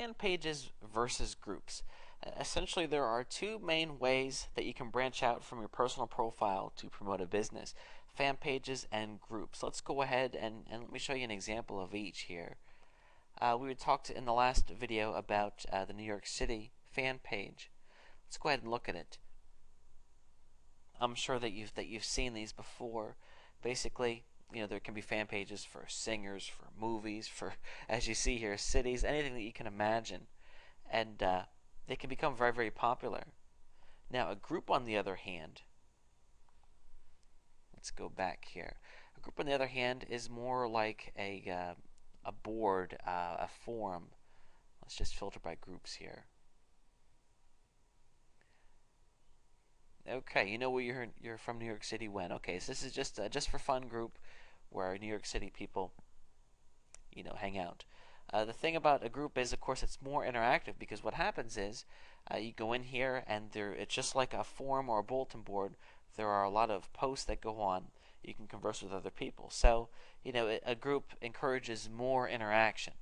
fan pages versus groups. Essentially, there are two main ways that you can branch out from your personal profile to promote a business: fan pages and groups. Let's go ahead and let me show you an example of each here. We had talked in the last video about the New York City fan page. Let's go ahead and look at it. I'm sure that you've seen these before. Basically, there can be fan pages for singers, for movies, for, as you see here, cities, anything that you can imagine, and they can become very, very popular. Now, a group, on the other hand, let's go back here. A group, on the other hand, is more like a board, a forum. Let's just filter by groups here. Okay, you know where you're from New York City when. Okay, so this is just for fun group where New York City people, hang out. The thing about a group is, of course, it's more interactive because what happens is you go in here and it's just like a forum or a bulletin board. There are a lot of posts that go on. You can converse with other people. So, a group encourages more interaction.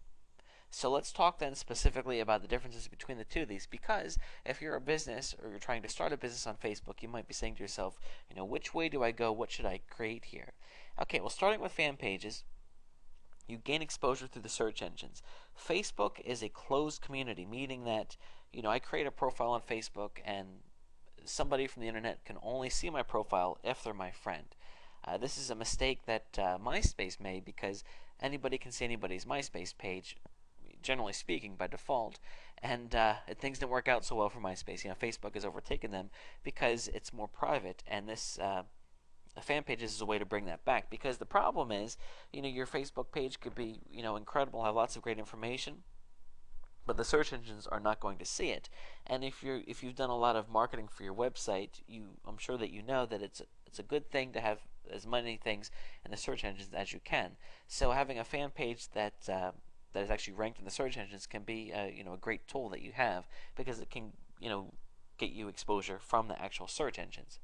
So let's talk then specifically about the differences between the two of these, because if you're a business or you're trying to start a business on Facebook, you might be saying to yourself, which way do I go? What should I create here? Okay, well, starting with fan pages, you gain exposure through the search engines. Facebook is a closed community, meaning that, I create a profile on Facebook and somebody from the internet can only see my profile if they're my friend. This is a mistake that MySpace made, because anybody can see anybody's MySpace page, generally speaking, by default, and things didn't work out so well for MySpace. Facebook has overtaken them because it's more private, and this fan pages is a way to bring that back. Because the problem is, your Facebook page could be, incredible, have lots of great information, but the search engines are not going to see it. And if you've done a lot of marketing for your website, I'm sure that you know that it's a good thing to have as many things in the search engines as you can. So having a fan page that is actually ranked in the search engines can be a great tool that you have, because it can get you exposure from the actual search engines.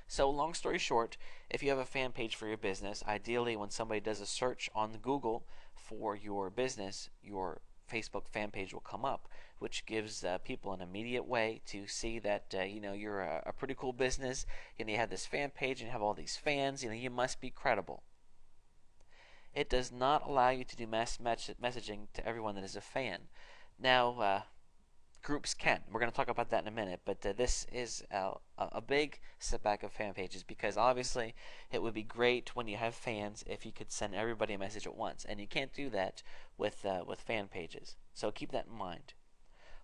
So long story short, if you have a fan page for your business, ideally when somebody does a search on Google for your business, your Facebook fan page will come up, which gives people an immediate way to see that you're a pretty cool business. You have this fan page and you have all these fans. You must be credible. It does not allow you to do mass messaging to everyone that is a fan. Now, groups can. We're going to talk about that in a minute, but this is a big setback of fan pages, because obviously it would be great when you have fans if you could send everybody a message at once, and you can't do that with fan pages. So keep that in mind.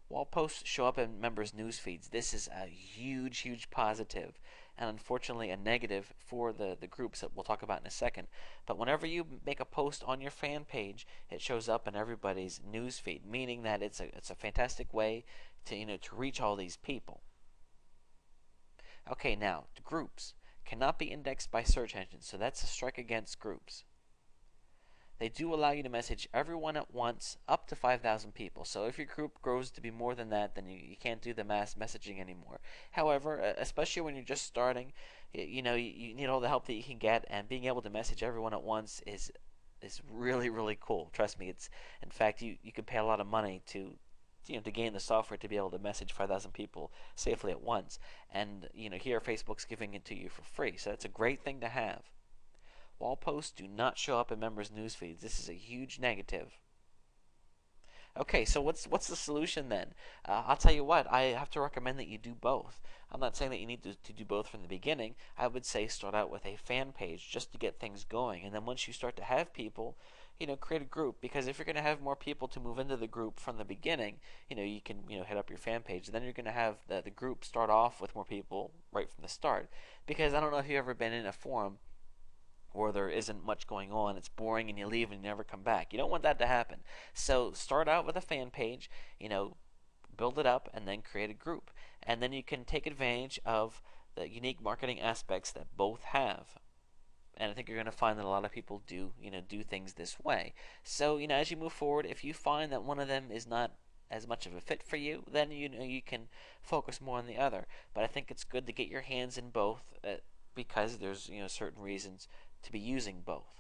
Wall posts show up in members' news feeds. This is a huge, huge positive, and unfortunately a negative for the groups that we'll talk about in a second. But whenever you make a post on your fan page, it shows up in everybody's news feed, meaning that it's a fantastic way to reach all these people. Okay, now the groups cannot be indexed by search engines, so that's a strike against groups. They do allow you to message everyone at once, up to 5,000 people. So if your group grows to be more than that, then you can't do the mass messaging anymore. However, especially when you're just starting, you need all the help that you can get, and being able to message everyone at once is really, really cool. Trust me, in fact, you can pay a lot of money to gain the software to be able to message 5,000 people safely at once. And here Facebook's giving it to you for free, so that's a great thing to have. Wall posts do not show up in members' news feeds. This is a huge negative. Okay, so what's the solution then? I'll tell you what, I have to recommend that you do both. I'm not saying that you need to do both from the beginning. I would say start out with a fan page just to get things going, and then once you start to have people, create a group, because if you're going to have more people to move into the group from the beginning, you can head up your fan page, and then you're going to have the group start off with more people right from the start. Because I don't know if you've ever been in a forum or there isn't much going on, it's boring and you leave and you never come back. You don't want that to happen. So start out with a fan page, build it up, and then create a group. And then you can take advantage of the unique marketing aspects that both have. And I think you're going to find that a lot of people do things this way. So, as you move forward, if you find that one of them is not as much of a fit for you, then you can focus more on the other. But I think it's good to get your hands in both, because there's certain reasons to be using both.